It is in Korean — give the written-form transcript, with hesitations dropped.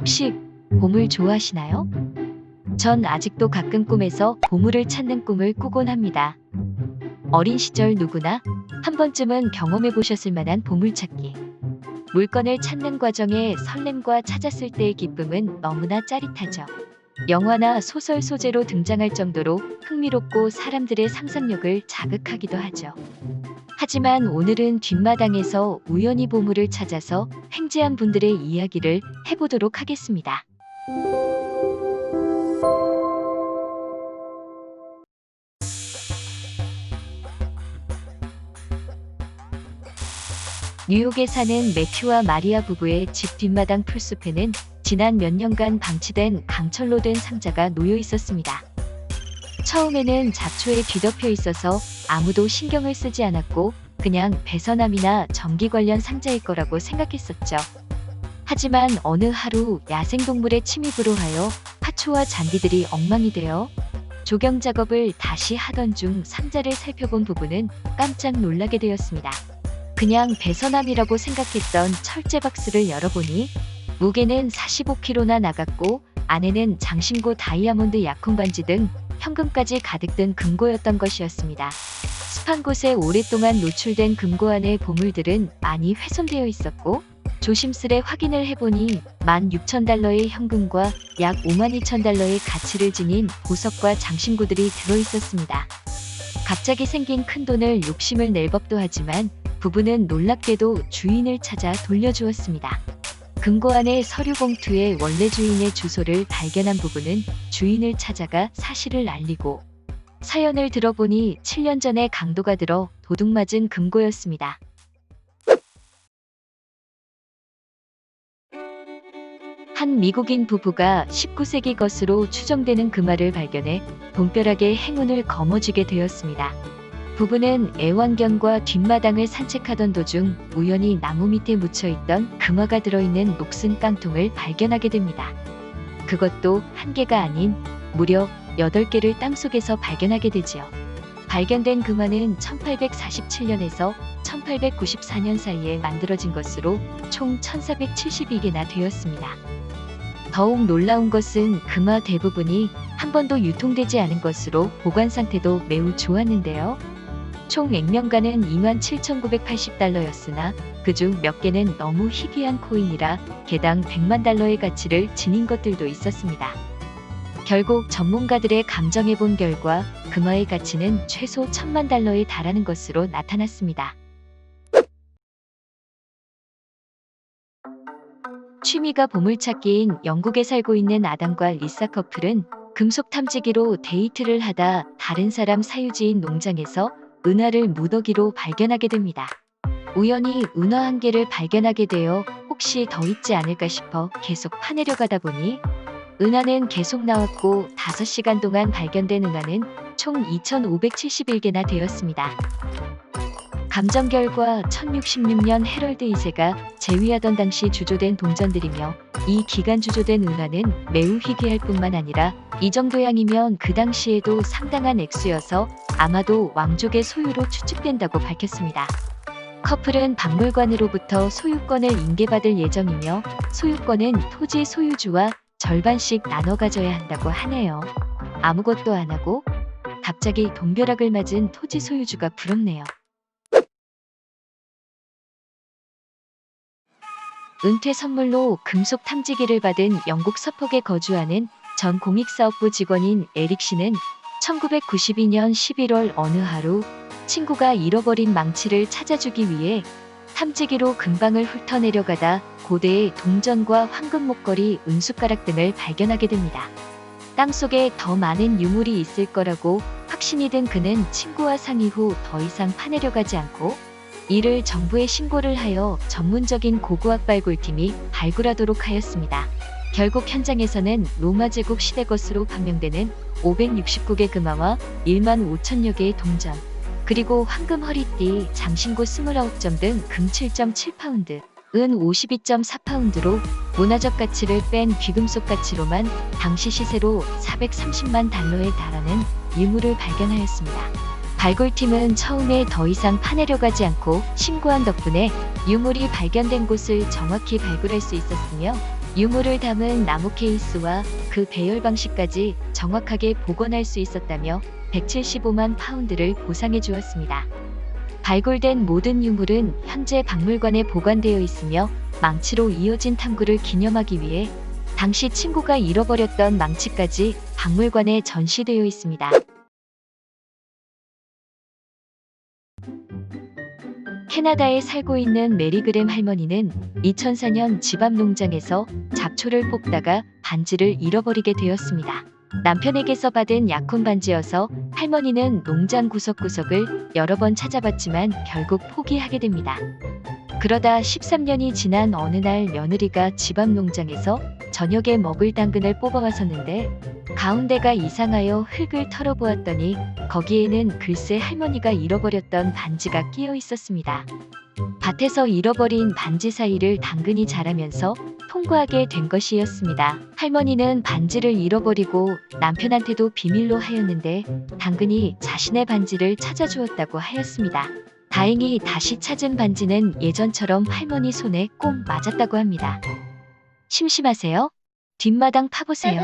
혹시 보물 좋아하시나요? 전 아직도 가끔 꿈에서 보물을 찾는 꿈을 꾸곤 합니다. 어린 시절 누구나 한 번쯤은 경험해 보셨을 만한 보물찾기. 물건을 찾는 과정의 설렘과 찾았을 때의 기쁨은 너무나 짜릿하죠. 영화나 소설 소재로 등장할 정도로 흥미롭고 사람들의 상상력을 자극하기도 하죠. 하지만 오늘은 뒷마당에서 우연히 보물을 찾아서 횡재한 분들의 이야기를 해보도록 하겠습니다. 뉴욕에 사는 매튜와 마리아 부부의 집 뒷마당 풀숲에는 지난 몇 년간 방치된 강철로 된 상자가 놓여 있었습니다. 처음에는 잡초에 뒤덮여 있어서 아무도 신경을 쓰지 않았고 그냥 배선함이나 전기 관련 상자일 거라고 생각했었죠. 하지만 어느 하루 야생동물의 침입으로 하여 화초와 잔디들이 엉망이 되어 조경 작업을 다시 하던 중 상자를 살펴본 부부는 깜짝 놀라게 되었습니다. 그냥 배선함이라고 생각했던 철제 박스를 열어보니 무게는 45kg나 나갔고 안에는 장신구 다이아몬드 약혼 반지 등 현금까지 가득 든 금고였던 것이었습니다. 습한 곳에 오랫동안 노출된 금고 안의 보물들은 많이 훼손되어 있었고 조심스레 확인을 해보니 16,000달러의 현금과 약 52,000달러의 가치를 지닌 보석과 장신구들이 들어있었습니다. 갑자기 생긴 큰돈을 욕심을 낼 법도 하지만 부부는 놀랍게도 주인을 찾아 돌려주었습니다. 금고 안의 서류 봉투에 원래 주인의 주소를 발견한 부부는 주인을 찾아가 사실을 알리고 사연을 들어보니 7년 전에 강도가 들어 도둑맞은 금고였습니다. 한 미국인 부부가 19세기 것으로 추정되는 금화를 발견해 돈벼락의 행운을 거머쥐게 되었습니다. 부부는 애완견과 뒷마당을 산책하던 도중 우연히 나무 밑에 묻혀있던 금화가 들어있는 녹슨 깡통을 발견하게 됩니다. 그것도 한 개가 아닌 무려 8개를 땅속에서 발견하게 되지요. 발견된 금화는 1847년에서 1894년 사이에 만들어진 것으로 총 1472개나 되었습니다. 더욱 놀라운 것은 금화 대부분이 한 번도 유통되지 않은 것으로 보관 상태도 매우 좋았는데요. 총 액면가는 27,980달러였으나 그중 몇 개는 너무 희귀한 코인이라 개당 100만 달러의 가치를 지닌 것들도 있었습니다. 결국 전문가들의 감정해 본 결과 금화의 가치는 최소 1,000만 달러에 달하는 것으로 나타났습니다. 취미가 보물찾기인 영국에 살고 있는 아담과 리사 커플은 금속 탐지기로 데이트를 하다 다른 사람 사유지인 농장에서 은하를 무더기로 발견하게 됩니다. 우연히 은하 한 개를 발견하게 되어 혹시 더 있지 않을까 싶어 계속 파내려 가다 보니 은하는 계속 나왔고 5시간 동안 발견된 은하는 총 2,571개나 되었습니다. 감정 결과 1066년 헤럴드 2세가 재위하던 당시 주조된 동전들이며 이 기간 주조된 은하는 매우 희귀할 뿐만 아니라 이 정도 양이면 그 당시에도 상당한 액수여서 아마도 왕족의 소유로 추측된다고 밝혔습니다. 커플은 박물관으로부터 소유권을 인계받을 예정이며 소유권은 토지 소유주와 절반씩 나눠 가져야 한다고 하네요. 아무것도 안 하고 갑자기 돈벼락을 맞은 토지 소유주가 부럽네요. 은퇴 선물로 금속 탐지기를 받은 영국 서폭에 거주하는 전 공익사업부 직원인 에릭 씨는 1992년 11월 어느 하루 친구가 잃어버린 망치를 찾아주기 위해 탐지기로 근방을 훑어내려가다 고대의 동전과 황금 목걸이, 은숟가락 등을 발견하게 됩니다. 땅속에 더 많은 유물이 있을 거라고 확신이 든 그는 친구와 상의 후 더 이상 파내려가지 않고 이를 정부에 신고를 하여 전문적인 고고학 발굴팀이 발굴하도록 하였습니다. 결국 현장에서는 로마 제국 시대 것으로 판명되는 569개 금화와 1만 5천여 개의 동전, 그리고 황금 허리띠, 장신구 29점 등 금 7.7파운드, 은 52.4파운드로 문화적 가치를 뺀 귀금속 가치로만 당시 시세로 430만 달러에 달하는 유물을 발견하였습니다. 발굴팀은 처음에 더 이상 파내려 가지 않고 신고한 덕분에 유물이 발견된 곳을 정확히 발굴할 수 있었으며 유물을 담은 나무 케이스와 그 배열 방식까지 정확하게 복원할 수 있었다며 175만 파운드를 보상해 주었습니다. 발굴된 모든 유물은 현재 박물관에 보관되어 있으며 망치로 이어진 탐구를 기념하기 위해 당시 친구가 잃어버렸던 망치까지 박물관에 전시되어 있습니다. 캐나다에 살고 있는 메리그램 할머니는 2004년 집 앞 농장에서 잡초를 뽑다가 반지를 잃어버리게 되었습니다. 남편에게서 받은 약혼 반지여서 할머니는 농장 구석구석을 여러 번 찾아봤지만 결국 포기하게 됩니다. 그러다 13년이 지난 어느 날 며느리가 집 앞 농장에서 저녁에 먹을 당근을 뽑아와섰는데 가운데가 이상하여 흙을 털어보았더니 거기에는 글쎄 할머니가 잃어버렸던 반지가 끼어 있었습니다. 밭에서 잃어버린 반지 사이를 당근이 자라면서 통과하게 된 것이었습니다. 할머니는 반지를 잃어버리고 남편한테도 비밀로 하였는데 당근이 자신의 반지를 찾아주었다고 하였습니다. 다행히 다시 찾은 반지는 예전처럼 할머니 손에 꼭 맞았다고 합니다. 심심하세요? 뒷마당 파보세요.